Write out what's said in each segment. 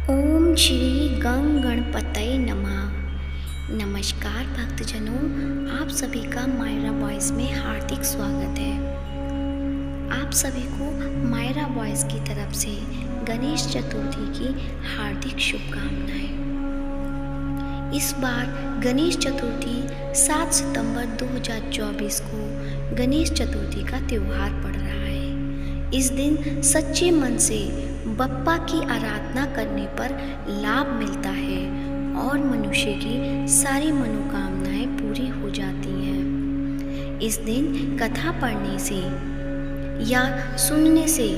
ओम श्री गंग गणपतये नमः। नमस्कार भक्तजनों, आप सभी का मायरा वॉइस में हार्दिक स्वागत है। आप सभी को मायरा वॉइस की तरफ से गणेश चतुर्थी की हार्दिक शुभकामनाएं। इस बार गणेश चतुर्थी 7 सितंबर 2024 को गणेश चतुर्थी का त्यौहार पड़ रहा है। इस दिन सच्चे मन से बप्पा की आराधना करने पर लाभ मिलता है और मनुष्य की सारी मनोकामनाएं पूरी हो जाती हैं। इस दिन कथा पढ़ने से या सुनने से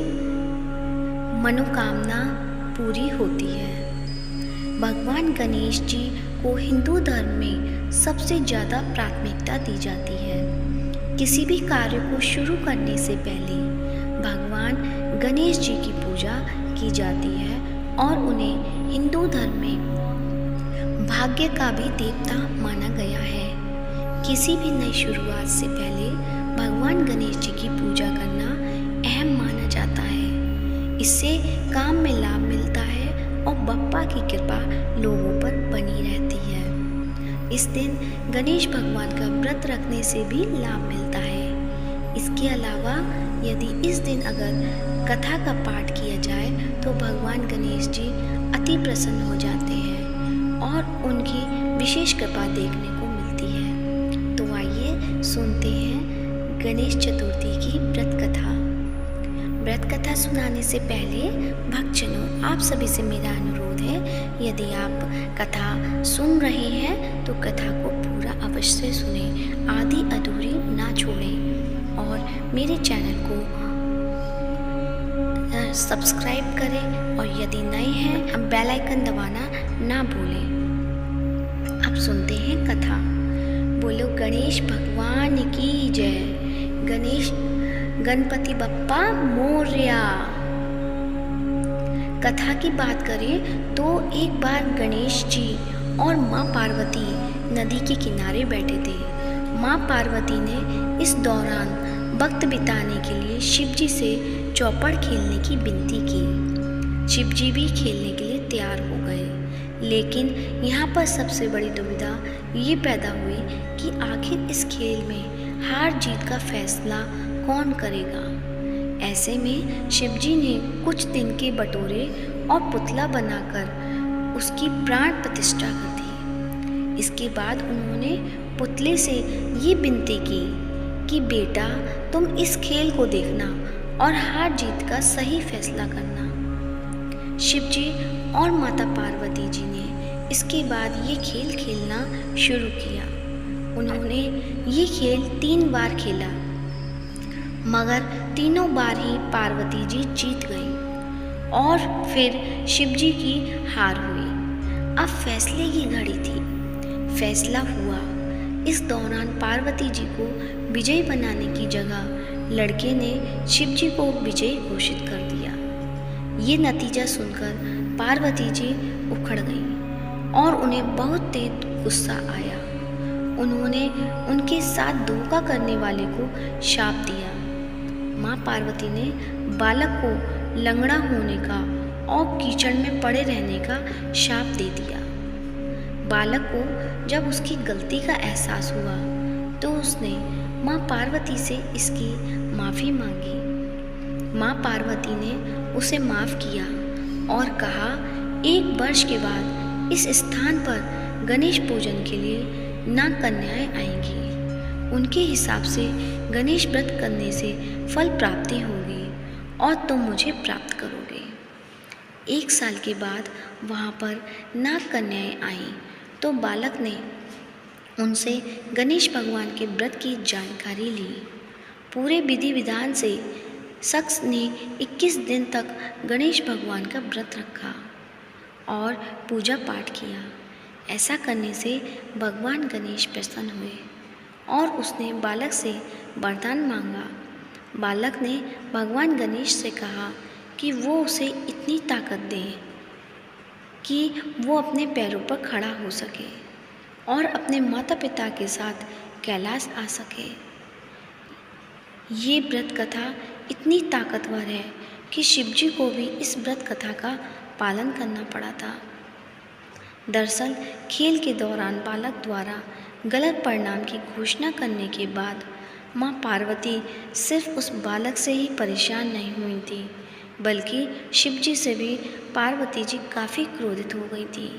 मनोकामना पूरी होती है। भगवान गणेश जी को हिंदू धर्म में सबसे ज़्यादा प्राथमिकता दी जाती है। किसी भी कार्य को शुरू करने से पहले भगवान गणेश जी की पूजा की जाती है और उन्हें हिंदू धर्म में भाग्य का भी देवता माना गया है। किसी भी नई शुरुआत से पहले भगवान गणेश जी की पूजा करना अहम माना जाता है। इससे काम में लाभ मिलता है और बप्पा की कृपा लोगों पर बनी रहती है। इस दिन गणेश भगवान का व्रत रखने से भी लाभ मिलता है। इसके अलावा यदि इस दिन अगर कथा का पाठ किया जाए तो भगवान गणेश जी अति प्रसन्न हो जाते हैं और उनकी विशेष कृपा देखने को मिलती है। तो आइए सुनते हैं गणेश चतुर्थी की व्रत कथा। व्रत कथा सुनाने से पहले भक्तजनों, आप सभी से मेरा अनुरोध है, यदि आप कथा सुन रहे हैं तो कथा को पूरा अवश्य सुने, आधी अधूरी ना छोड़ें और मेरे चैनल को सब्सक्राइब करें और यदि नए हैं बेल आइकन दबाना ना भूलें। अब सुनते हैं कथा। बोलो गणेश भगवान की जय। गणेश गणपति बप्पा मोरया। कथा की बात करें तो एक बार गणेश जी और माँ पार्वती नदी के किनारे बैठे थे। माँ पार्वती ने इस दौरान वक्त बिताने के लिए शिव जी से चौपड़ खेलने की विनती की। शिव जी भी खेलने के लिए तैयार हो गए, लेकिन यहाँ पर सबसे बड़ी दुविधा ये पैदा हुई कि आखिर इस खेल में हार जीत का फैसला कौन करेगा। ऐसे में शिव जी ने कुछ दिन के बटोरे और पुतला बनाकर उसकी प्राण प्रतिष्ठा कर दी। इसके बाद उन्होंने पुतले से ये विनती की कि बेटा, तुम इस खेल को देखना और हार जीत का सही फैसला करना। शिव जी और माता पार्वती जी ने इसके बाद ये खेल खेलना शुरू किया। उन्होंने ये खेल 3 बार खेला, मगर तीनों बार ही पार्वती जी जीत गई और फिर शिव जी की हार हुई। अब फैसले की घड़ी थी। फैसला हुआ। इस दौरान पार्वती जी को विजयी बनाने की जगह लड़के ने शिव जी को विजयी घोषित कर दिया। ये नतीजा सुनकर पार्वती जी उखड़ गईं और उन्हें बहुत तेज गुस्सा आया। उन्होंने उनके साथ धोखा करने वाले को शाप दिया। माँ पार्वती ने बालक को लंगड़ा होने का और कीचड़ में पड़े रहने का शाप दे दिया। बालक को जब उसकी गलती का एहसास हुआ तो उसने माँ पार्वती से इसकी माफ़ी मांगी। माँ पार्वती ने उसे माफ़ किया और कहा, 1 वर्ष के बाद इस स्थान पर गणेश पूजन के लिए नाग कन्याएं आएंगी। उनके हिसाब से गणेश व्रत करने से फल प्राप्ति होगी और तुम मुझे प्राप्त करोगे। 1 साल के बाद वहाँ पर नाग कन्याएं आईं तो बालक ने उनसे गणेश भगवान के व्रत की जानकारी ली। पूरे विधि विधान से शख्स ने 21 दिन तक गणेश भगवान का व्रत रखा और पूजा पाठ किया। ऐसा करने से भगवान गणेश प्रसन्न हुए और उसने बालक से वरदान मांगा। बालक ने भगवान गणेश से कहा कि वो उसे इतनी ताकत दें कि वो अपने पैरों पर खड़ा हो सके और अपने माता पिता के साथ कैलाश आ सके। ये व्रत कथा इतनी ताकतवर है कि शिवजी को भी इस व्रत कथा का पालन करना पड़ा था। दरअसल खेल के दौरान बालक द्वारा गलत परिणाम की घोषणा करने के बाद माँ पार्वती सिर्फ उस बालक से ही परेशान नहीं हुई थी, बल्कि शिव जी से भी पार्वती जी काफ़ी क्रोधित हो गई थी।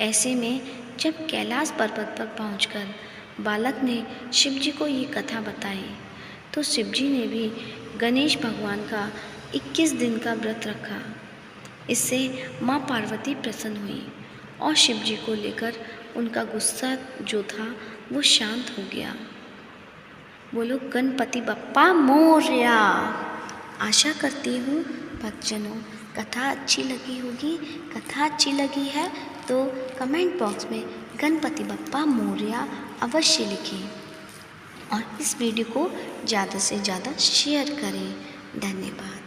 ऐसे में जब कैलाश पर्वत पर पहुंचकर बालक ने शिव जी को ये कथा बताई, तो शिव जी ने भी गणेश भगवान का 21 दिन का व्रत रखा। इससे माँ पार्वती प्रसन्न हुई और शिव जी को लेकर उनका गुस्सा जो था वो शांत हो गया। बोलो गणपति बप्पा मोरया। आशा करती हूँ भक्तजनों कथा अच्छी लगी होगी। कथा अच्छी लगी है तो कमेंट बॉक्स में गणपति बप्पा मोरया अवश्य लिखें और इस वीडियो को ज़्यादा से ज़्यादा शेयर करें। धन्यवाद।